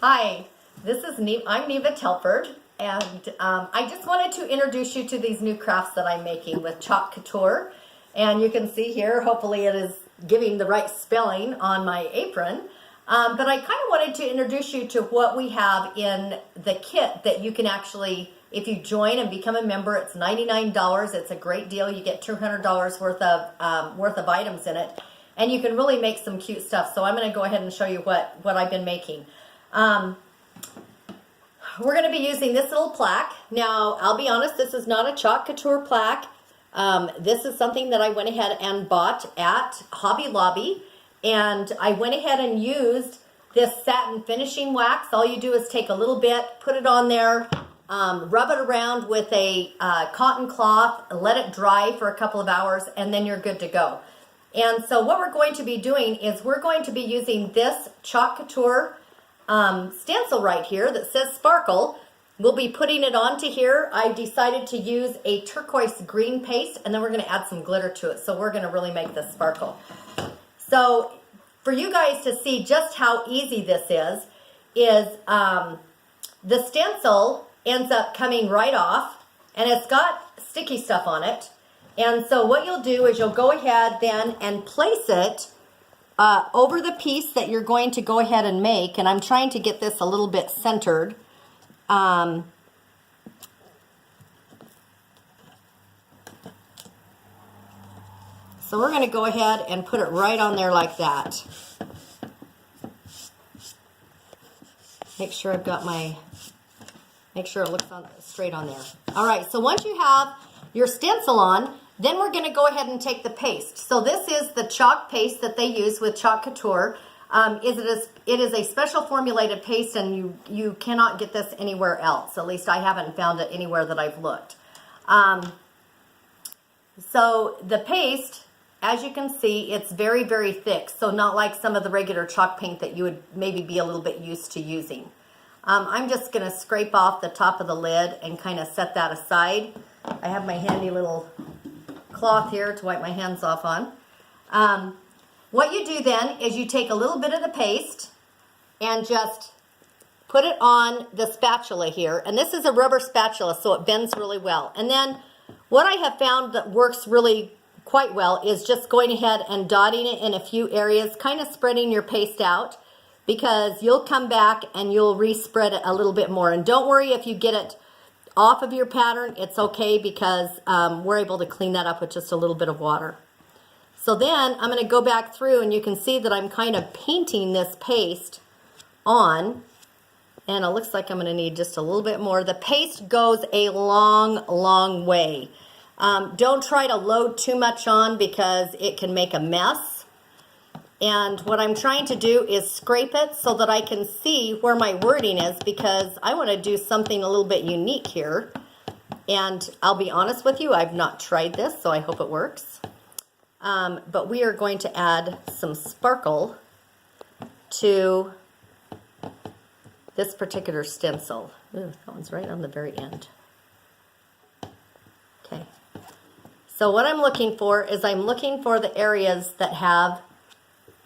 Hi, I'm Neva Telford, and I just wanted to introduce you to these new crafts that I'm making with Chalk Couture. And you can see here, hopefully it is giving the right spelling on my apron. But I kind of wanted to introduce you to what we have in the kit that you can actually, if you join and become a member, it's $99. It's a great deal. You get $200 worth of items in it. And you can really make some cute stuff. So I'm going to go ahead and show you what I've been making. We're going to be using this little plaque. Now, I'll be honest, this is not a Chalk Couture plaque. This is something that I went ahead and bought at Hobby Lobby. And I went ahead and used this satin finishing wax. All you do is take a little bit, put it on there, rub it around with a cotton cloth, let it dry for a couple of hours, and then you're good to go. And so what we're going to be doing is we're going to be using this Chalk Couture stencil right here that says Sparkle. We'll be putting it onto here. I decided to use a turquoise green paste, and then we're going to add some glitter to it. So we're going to really make this sparkle. So for you guys to see just how easy this is the stencil ends up coming right off, and it's got sticky stuff on it. And so what you'll do is you'll go ahead then and place it over the piece that you're going to go ahead and make. And I'm trying to get this a little bit centered. So we're going to go ahead and put it right on there like that. Make sure I've got make sure it looks straight on there. All right, so once you have your stencil on, then we're going to go ahead and take the paste. So this is the chalk paste that they use with Chalk Couture. It is a special formulated paste, and you cannot get this anywhere else. At least I haven't found it anywhere that I've looked. So the paste, as you can see, it's very, very thick. So not like some of the regular chalk paint that you would maybe be a little bit used to using. I'm just going to scrape off the top of the lid and kind of set that aside. I have my handy little cloth here to wipe my hands off on. What you do then is you take a little bit of the paste and just put it on the spatula here. And this is a rubber spatula, so it bends really well. And then what I have found that works really quite well is just going ahead and dotting it in a few areas, kind of spreading your paste out, because you'll come back and you'll respread it a little bit more. And don't worry if you get it off of your pattern, it's okay, because we're able to clean that up with just a little bit of water. So then I'm going to go back through, and you can see that I'm kind of painting this paste on, and it looks like I'm going to need just a little bit more. The paste goes a long, long way. Don't try to load too much on because it can make a mess. And what I'm trying to do is scrape it so that I can see where my wording is, because I want to do something a little bit unique here. And I'll be honest with you, I've not tried this, so I hope it works. But we are going to add some sparkle to this particular stencil. Ooh, that one's right on the very end. Okay. So what I'm looking for is I'm looking for the areas that have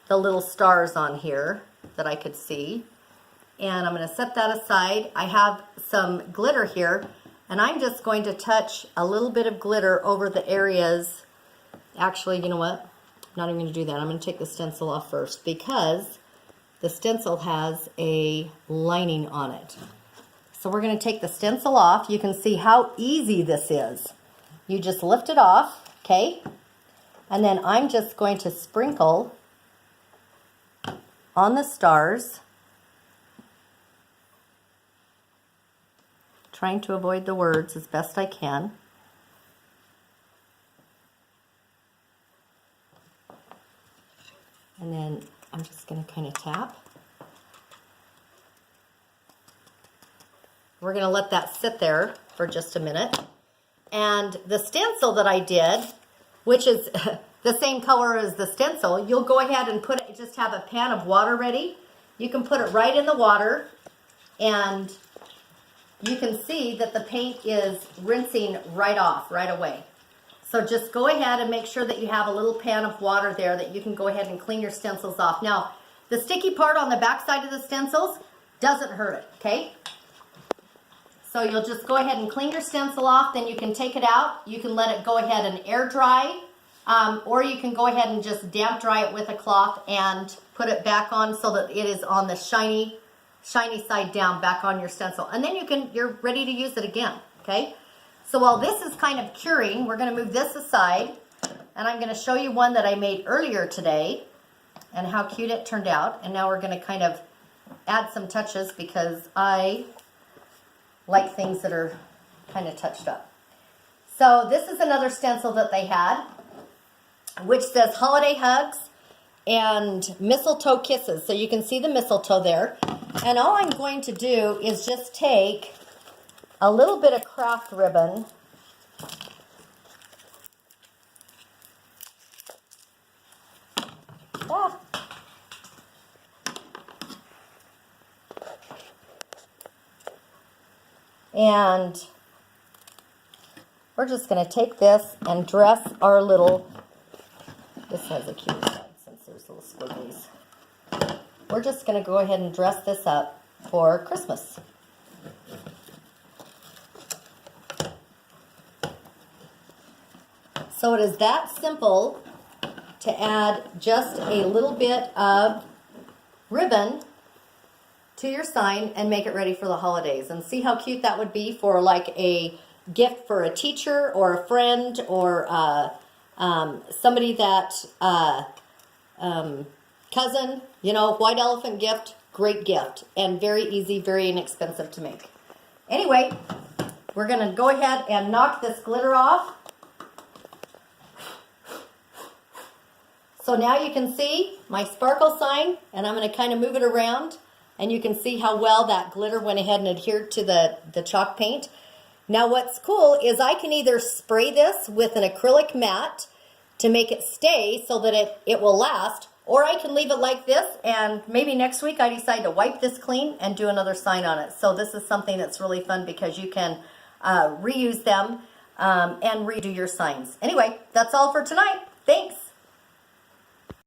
the little stars on here that I could see. And I'm going to set that aside. I have some glitter here, and I'm just going to touch a little bit of glitter over the areas. Actually, you know what? I'm not even going to do that. I'm going to take the stencil off first, because the stencil has a lining on it. So we're going to take the stencil off. You can see how easy this is. You just lift it off, okay? And then I'm just going to sprinkle on the stars, trying to avoid the words as best I can. And then I'm just going to kind of tap. We're going to let that sit there for just a minute. And the stencil that I did, which is the same color as the stencil, you'll go ahead and put it, just have a pan of water ready. You can put it right in the water, and you can see that the paint is rinsing right off right away. So just go ahead and make sure that you have a little pan of water there that you can go ahead and clean your stencils off. Now, the sticky part on the back side of the stencils, Doesn't hurt it, okay? So you'll just go ahead and clean your stencil off, then you can take it out. You can let it go ahead and air dry, or you can go ahead and just damp dry it with a cloth and put it back on so that it is on the shiny side down back on your stencil. And then you're ready to use it again, okay? So while this is kind of curing, we're gonna move this aside, and I'm gonna show you one that I made earlier today and how cute it turned out. And now we're gonna kind of add some touches because I like things that are kind of touched up. So this is another stencil that they had, which says holiday hugs and mistletoe kisses. So you can see the mistletoe there. And all I'm going to do is just take a little bit of craft ribbon and we're just going to take this and dress our little, this has a cute side since there's little squigglies. We're just going to go ahead and dress this up for Christmas. So it is that simple to add just a little bit of ribbon to your sign and make it ready for the holidays. And see how cute that would be for like a gift for a teacher or a friend or somebody that, cousin, you know, white elephant gift, great gift. And very easy, very inexpensive to make. Anyway, we're going to go ahead and knock this glitter off. So now you can see my sparkle sign, and I'm going to kind of move it around. And you can see how well that glitter went ahead and adhered to the chalk paint. Now what's cool is I can either spray this with an acrylic matte to make it stay so that it will last, or I can leave it like this and maybe next week I decide to wipe this clean and do another sign on it. So this is something that's really fun because you can reuse them and redo your signs. Anyway, that's all for tonight. Thanks.